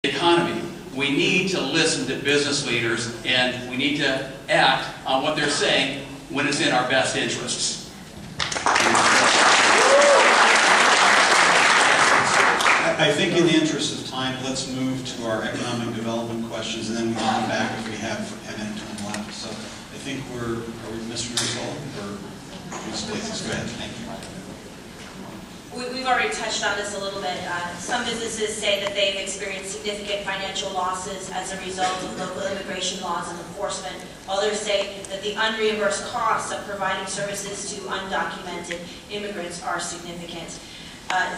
economy. We need to listen to business leaders, and we need to act on what they're saying when it's in our best interests. I think in the interest of time, let's move to our economic development questions, and then we can come back if we have any time left. So I think are we Mr. Russell or Ms. Blazes? Go ahead. Thank you. We've already touched on this a little bit. Some businesses say that they've experienced significant financial losses as a result of local immigration laws and enforcement. Others say that the unreimbursed costs of providing services to undocumented immigrants are significant.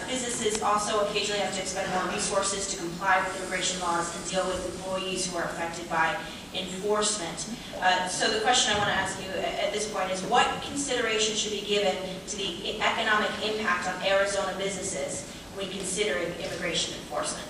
Businesses also occasionally have to expend more resources to comply with immigration laws and deal with employees who are affected by enforcement. So the question I want to ask you at this point is, what consideration should be given to the economic impact on Arizona businesses when considering immigration enforcement?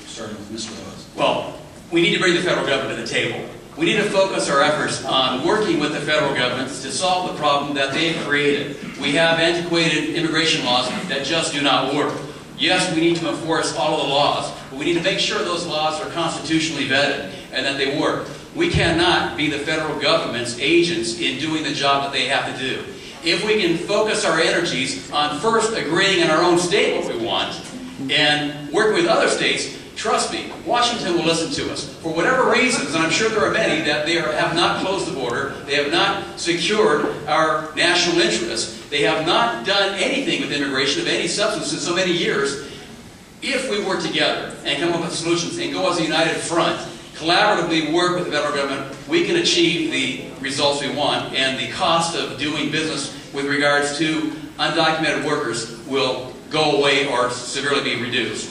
Starting with Mr. Lewis. Well, we need to bring the federal government to the table. We need to focus our efforts on working with the federal governments to solve the problem that they've created. We have antiquated immigration laws that just do not work. Yes, we need to enforce all of the laws, but we need to make sure those laws are constitutionally vetted and that they work. We cannot be the federal government's agents in doing the job that they have to do. If we can focus our energies on first agreeing in our own state what we want and working with other states, trust me, Washington will listen to us. For whatever reasons, and I'm sure there are many, that they have not closed the border, they have not secured our national interests, they have not done anything with immigration of any substance in so many years. If we work together and come up with solutions and go as a united front, collaboratively work with the federal government, we can achieve the results we want, and the cost of doing business with regards to undocumented workers will go away or severely be reduced.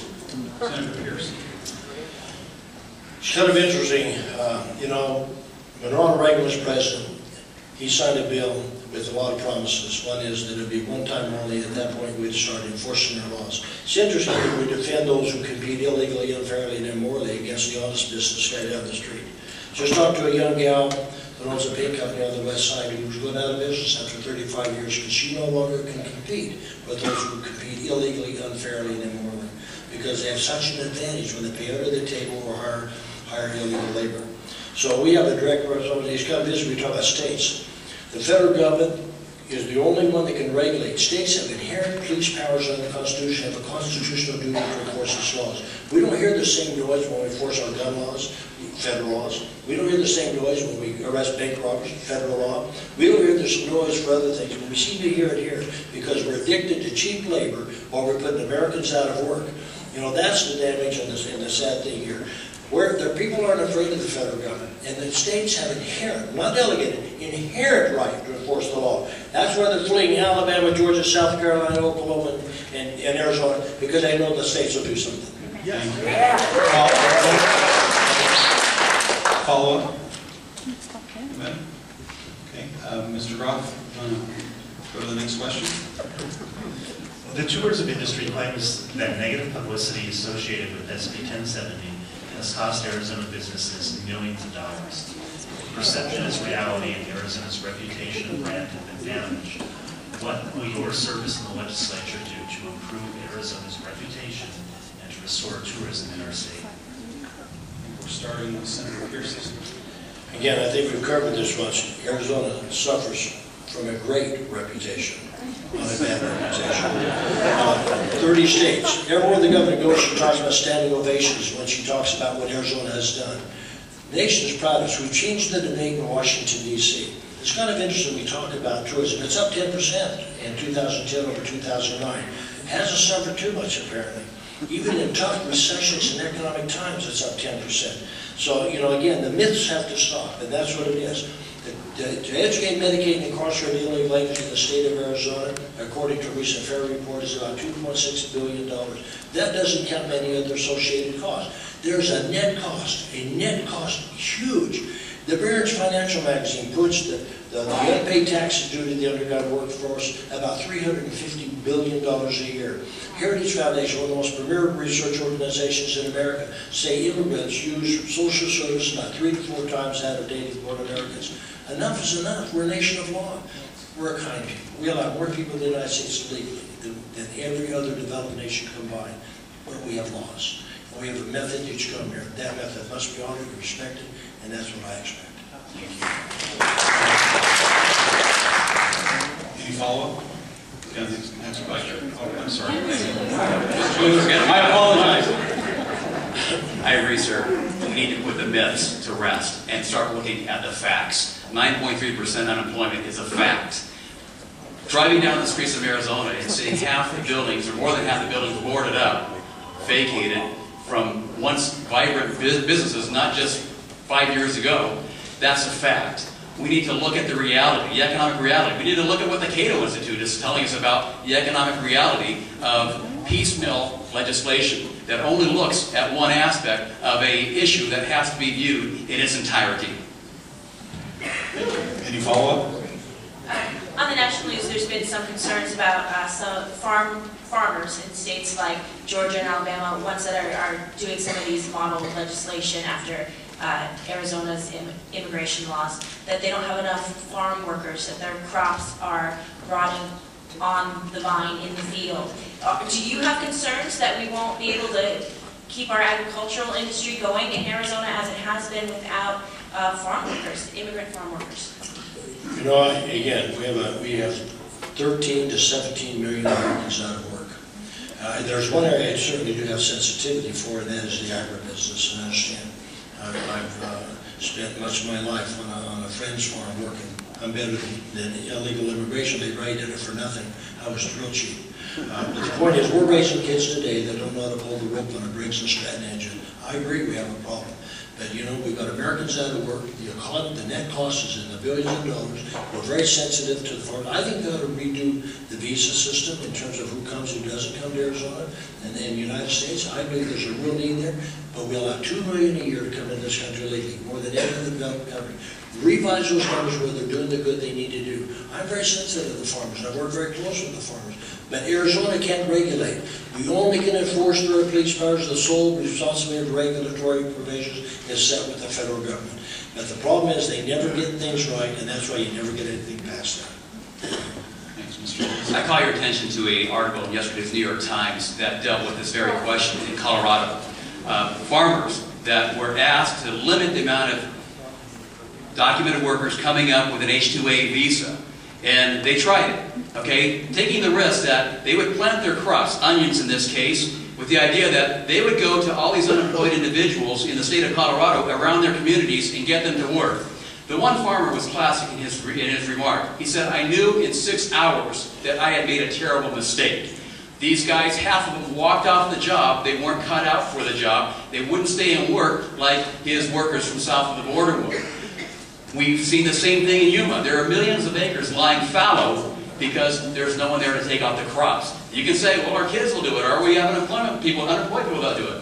Senator Pearce. It's kind of interesting, you know, when Ronald Reagan was president, he signed a bill with a lot of promises. One is that it would be one time only. At that point, we'd start enforcing our laws. It's interesting that we defend those who compete illegally, unfairly, and immorally against the honest business guy down the street. Just talked to a young gal that owns a paint company on the west side who's going out of business after 35 years because she no longer can compete with those who compete illegally, unfairly, and immorally, because they have such an advantage when they pay under the table or hire illegal labor. So we have a direct representation. These kind of business, we talk about states. The federal government is the only one that can regulate. States have inherent police powers under the Constitution, have a constitutional duty to enforce its laws. We don't hear the same noise when we enforce our gun laws, federal laws. We don't hear the same noise when we arrest bank robbers, federal law. We don't hear this noise for other things, but we seem to hear it here because we're addicted to cheap labor while we're putting Americans out of work. You know, that's the damage and the sad thing here. Where the people aren't afraid of the federal government, and the states have inherent, not delegated, inherent right to enforce the law. That's why they're fleeing Alabama, Georgia, South Carolina, Oklahoma, and Arizona, because they know the states will do something. Yes. Follow up. Okay, Mr. Groff, go to the next question. The tourism industry claims that negative publicity associated with SB 1070 has cost Arizona businesses millions of dollars. Perception is reality, and Arizona's reputation and brand have been damaged. What will your service in the legislature do to improve Arizona's reputation and to restore tourism in our state? We're starting with Senator Pearce. Again, I think we've covered this much. Arizona suffers from a great reputation, not a bad reputation. 30 states. Everywhere the governor goes, she talks about standing ovations when she talks about what Arizona has done. The nation is proud of us. We've changed the debate in Washington, D.C. It's kind of interesting we talk about tourism. It's up 10% in 2010 over 2009. It hasn't suffered too much, apparently. Even in tough recessions and economic times, it's up 10%. So, you know, again, the myths have to stop, and that's what it is. To educate, medicate, and incarcerate illegal aliens in the state of Arizona, according to a recent FAIR report, is about $2.6 billion. That doesn't count many other associated costs. There's a net cost huge. The Barron's Financial Magazine puts the unpaid taxes due to the underground workforce about $350 billion a year. Heritage Foundation, one of the most premier research organizations in America, say immigrants use social service about 3 to 4 times that of native born Americans. Enough is enough. We're a nation of law. We're a kind people. We allow more people in the United States legally than every other developed nation combined, where we have laws. We have a method that you come here. That method must be honored and respected, and that's what I expect. Any follow-up? Yeah, next question. Oh, I'm sorry. I apologize. I agree, sir. We need to put the myths to rest and start looking at the facts. 9.3% unemployment is a fact. Driving down the streets of Arizona and seeing half the buildings, or more than half the buildings, boarded up, vacated from once vibrant businesses, not just 5 years ago, that's a fact. We need to look at the reality, the economic reality. We need to look at what the Cato Institute is telling us about the economic reality of piecemeal legislation that only looks at one aspect of an issue that has to be viewed in its entirety. Any follow-up? On the national news, there's been some concerns about some farmers in states like Georgia and Alabama, ones that are doing some of these model legislation after Arizona's immigration laws, that they don't have enough farm workers, that their crops are rotting on the vine in the field. Do you have concerns that we won't be able to keep our agricultural industry going in Arizona as it has been without farm workers, immigrant farm workers? You know, again, we have 13 to 17 million Americans out of work. There's one area I certainly do have sensitivity for, and that is the agribusiness. And I understand. I've spent much of my life on a friend's farm working. I'm better than illegal immigration. They raided it for nothing. I was real cheap. But the point is, we're raising kids today that don't know how to pull the rope on a Briggs and Stratton engine. I agree we have a problem. But, you know, we've got Americans out of work. The net cost is in the billions of dollars. We're very sensitive to the farm. I think they ought to redo the visa system in terms of who comes, who doesn't come to Arizona. And in the United States, I believe there's a real need there. But we allow 2 million a year to come in this country legally, more than any other developed country. Revise those numbers where they're doing the good they need to do. I'm very sensitive to the farmers, and I work very close with the farmers. But Arizona can't regulate. We only can enforce the police powers. The sole responsibility of regulatory provisions is set with the federal government. But the problem is they never get things right, and that's why you never get anything passed out. Thanks, Mr. Lewis. I call your attention to an article in yesterday's New York Times that dealt with this very question in Colorado. Farmers that were asked to limit the amount of documented workers coming up with an H-2A visa. And they tried it, okay? Taking the risk that they would plant their crops, onions in this case, with the idea that they would go to all these unemployed individuals in the state of Colorado around their communities and get them to work. The one farmer was classic in his remark. He said, I knew in 6 hours that I had made a terrible mistake. These guys, half of them walked off the job. They weren't cut out for the job. They wouldn't stay and work like his workers from south of the border would. We've seen the same thing in Yuma. There are millions of acres lying fallow because there's no one there to take out the crops. You can say, well, our kids will do it, or we have unemployed people that'll do it.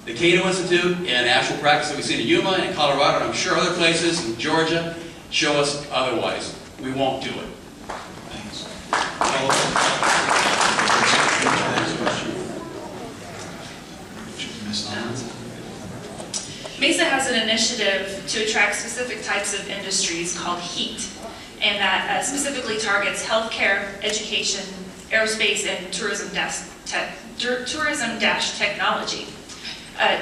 The Cato Institute and actual practice that we've seen in Yuma and Colorado, and I'm sure other places in Georgia, show us otherwise. We won't do it. Thanks. Mesa has an initiative to attract specific types of industries called HEAT, and that specifically targets healthcare, education, aerospace, and tourism-technology.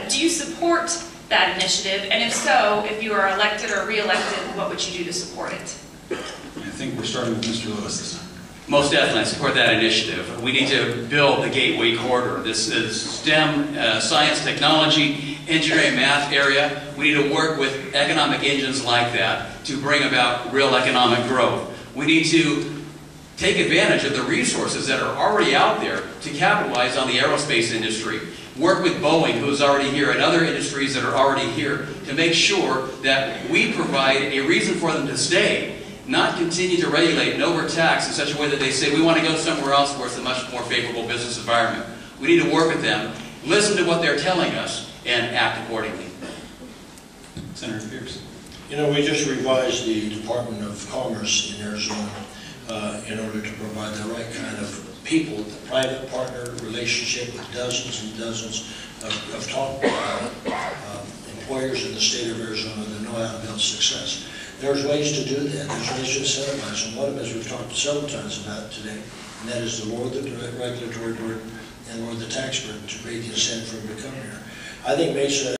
Do you support that initiative? And if so, if you are elected or re-elected, what would you do to support it? I think we're starting with Mr. Lewis this time. Most definitely, I support that initiative. We need to build the Gateway Corridor. This is STEM, science, technology, engineering, math area. We need to work with economic engines like that to bring about real economic growth. We need to take advantage of the resources that are already out there to capitalize on the aerospace industry. Work with Boeing, who's already here, and other industries that are already here to make sure that we provide a reason for them to stay. Not continue to regulate and overtax in such a way that they say we want to go somewhere else where it's a much more favorable business environment. We need to work with them, listen to what they're telling us, and act accordingly. Senator Pearce. You know, we just revised the Department of Commerce in Arizona in order to provide the right kind of people, the private partner relationship with dozens and dozens of top employers in the state of Arizona that know how to build success. There's ways to do that. There's ways to incentivize. And one of them, as we've talked several times about today, and that is to lower the regulatory burden and or the tax burden to create the incentive for them to come here. I think Mesa